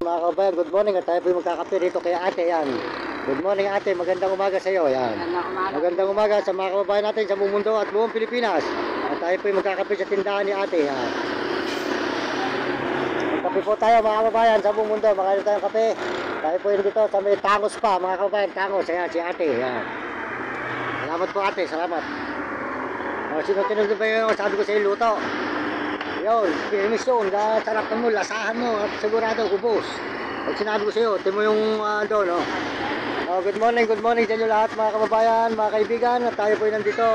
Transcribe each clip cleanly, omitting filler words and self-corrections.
mga kabayan, good morning at tayo po yung magkakape rito kay ate, yan. Good morning ate, magandang umaga sa iyo, yan. Magandang umaga sa mga kababayan natin sa buong mundo at buong Pilipinas. At tayo po yung magkakape sa tindahan ni ate, yan. Magkape po tayo mga kababayan sa buong mundo, makainom tayong kape. Tayo po yung dito sa may Tangos pa, mga kababayan, Tangos, ayan, si ate, yan. Salamat po ate, salamat. Sino-sino ba yung sabi ko sa iyo luto? Yun, permisyon, sarap mo, lasahan mo, at sigurado ubos. Pag sinabi ko sa iyo, ito mo yung doon, no? Good morning sa inyo lahat mga kababayan, mga kaibigan. At tayo po nandito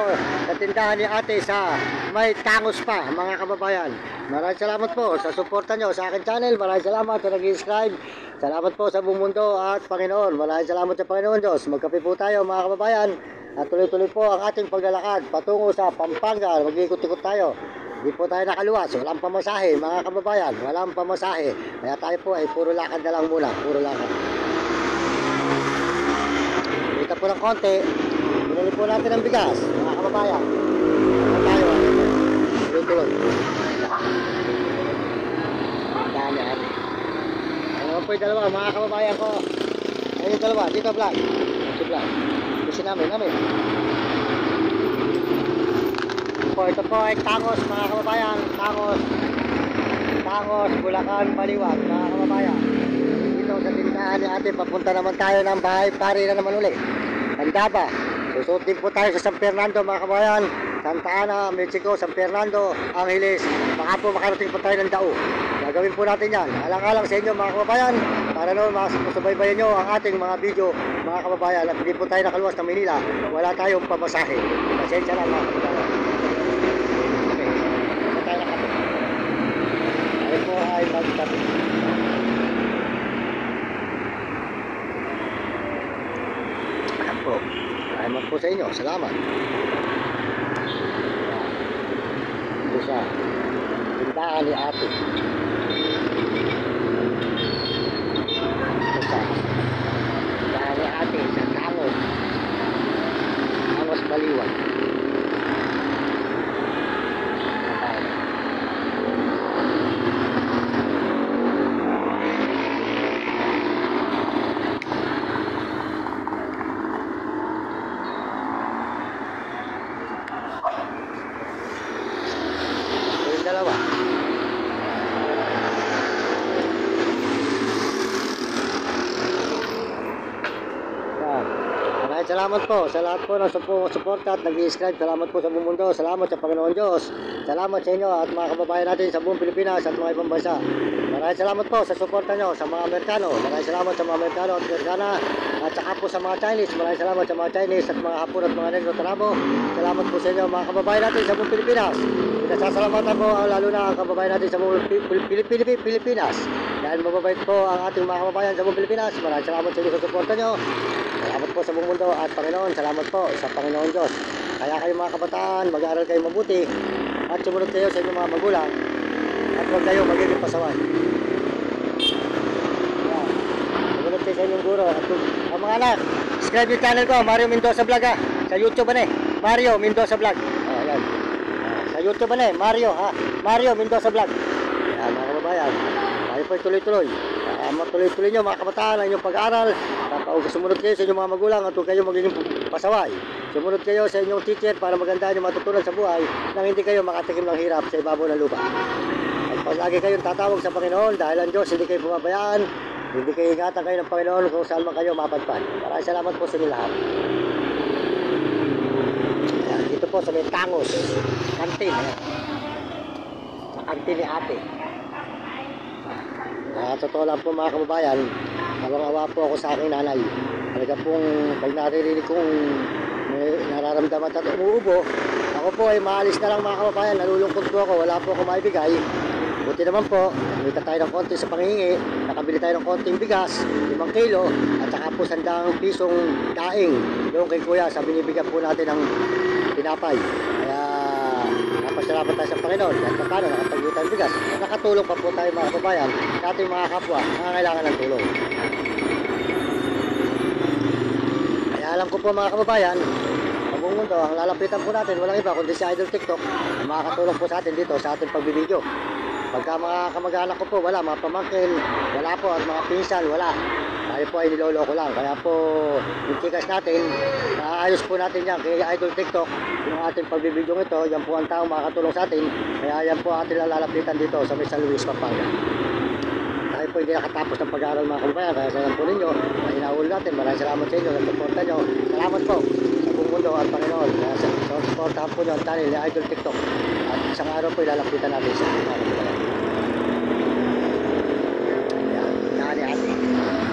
sa tindahan ni ate sa may Tangos pa, mga kababayan. Maraming salamat po sa suporta nyo sa akin channel. Maraming salamat sa nag-subscribe. Salamat po sa buong mundo at Panginoon. Maraming salamat sa Panginoon Diyos. Magkape po tayo mga kababayan. At tuloy-tuloy po ang ating paglalakad patungo sa Pampanga. Mag-ikot-ikot tayo. Hindi po tayo nakaluwas, walang pamasahe mga kababayan, walang pamasahe. Kaya tayo po ay puro lakad na lang muna, puro lakad. Kita po ng konti, binili po natin ng bigas, mga kababayan. Tayo, tuloy-tuloy. Dami natin. Ano po yung dalawa, mga kababayan ko. Ayun yung dalawa, dito vlog. Dito vlog. Kasi namin. Ito po ay Tangos mga kababayan, Tangos, Bulacan, Baliwag mga kababayan. Dito sa tindahan ni ate, papunta naman tayo ng bahay pari na naman ulit. Handa ba? Susunod din po tayo sa San Fernando mga kababayan, Santa Ana, Mexico, San Fernando, Angeles. Baka po makarating po tayo ng Dao. Gagawin po natin yan. Alang-alang sa inyo mga kababayan, para noon masubaybayan nyo ang ating mga video mga kababayan. At hindi po tayo nakaluwas ng Manila, wala tayong pamasahe. Pasensya na mga kababayan. Tayo po ay magkape. Ayan po. Salamat po sa inyo. Salamat. Ito sa tindahan ni ate. Ito sa tindahan ni ate sa Tangos. Tangos Baliwag. Dalawa. Yan. Maraming salamat po sa lahat po ng suporta at nag-subscribe. Salamat po sa buong mundo. Salamat sa Panginoon Diyos. Salamat sa inyo at mga kababayan natin sa buong Pilipinas at mga ibang bansa. Maraming salamat po sa suporta nyo sa mga Amerikano. Maraming salamat sa mga Amerikano at Amerikana. At saka po sa mga Chinese. Maraming salamat sa mga Chinese at mga Hapon at mga Negro Tarabo. Salamat po sa inyo mga kababayan natin sa buong Pilipinas. Pinasasalamatan po lalo na ang kababayan natin sa buong Pilipinas. Dahil mababait po ang ating mga kababayan sa buong Pilipinas. Maraming salamat sa inyo sa suporta nyo. Salamat po sa buong mundo at Panginoon. Salamat po sa Panginoon Diyos. Kaya kayo mga kabataan, mag-aaral kayo mabuti at sumunod kayo sa inyong mga magulang at huwag kayo magiging pasaway. Sumunod kayo sa inyong guro. At ang mga anak, subscribe yung channel ko, Mario Mendoza Vlog ha. Sa YouTube ba Mario Mendoza Vlog. Ayan. Sa YouTube ba Mario Mendoza Vlog. Ayan mga kababayan. Tayo po tuloy-tuloy. Matuloy-tuloy nyo mga kabataan ang inyong pag-aaral. Sumunod kayo sa inyong mga magulang at huwag kayo magiging pasaway. Sumunod kayo sa inyong teacher para magandaan yung matutunan sa buhay nang hindi kayo makatikim ng hirap sa ibabaw ng lupa. At pag lagi kayong tatawag sa Panginoon dahil ang Diyos hindi kayo bumabayaan, hindi kayo ingatan kayo ng Panginoon kung saan man kayo mapadpad. Maraming salamat po sa inyo lahat. Ayan, dito po sa may Tangos kantin. Sa kantin ni ate. Totoo lang po mga kababayan, awang-awa po ako sa aking nanay. Talaga pong pag naririnig kong nararamdaman at umuubo, ako po ay maalis na lang mga kababayan, nalulungkot po ako, wala po ako maibigay. Buti naman po, kumita tayo ng konti sa panghingi, nakabili tayo ng konting bigas, 5 kilo, at saka po 100 pisong daing doon kay kuya sa binibigyan po natin ng tinapay. Kaya napasalamat tayo sa Panginoon at paano nakapagluto tayo bigas. Nakatulong pa po tayo mga kababayan sa ating mga kapwa na nangangailangan ng tulong. Kaya alam ko po mga kababayan, sa buong mundo, ang lalapitan po natin walang iba kundi si Idol TikTok na makakatulong po sa atin dito sa ating pagbibideo. Pagka mga kamag-anak ko po, wala, mga pamangkin, wala po, at mga pinsan, wala. Tayo po ay niloloko lang. Kaya po, yung tikas natin, naayos po natin yan. Kaya Idol TikTok, yung ating pagbibidyo ito, yan po ang tao makakatulong sa atin. Kaya yan po ating lalalapitan dito sa may San Luis, Pampanga. Tayo po hindi nakatapos ng pag-aaral mga kabayan. Kaya salamat po ninyo. Ay inaul natin. Maraming salamat sa inyo. Nagsuporta nyo. Salamat po sa buong mundo at Panginoon. Kaya supportahan po nyo ang channel ni Idol TikTok. At isang araw po ilalapitan natin sa mga kabayan. Ayan. Yan ni ate.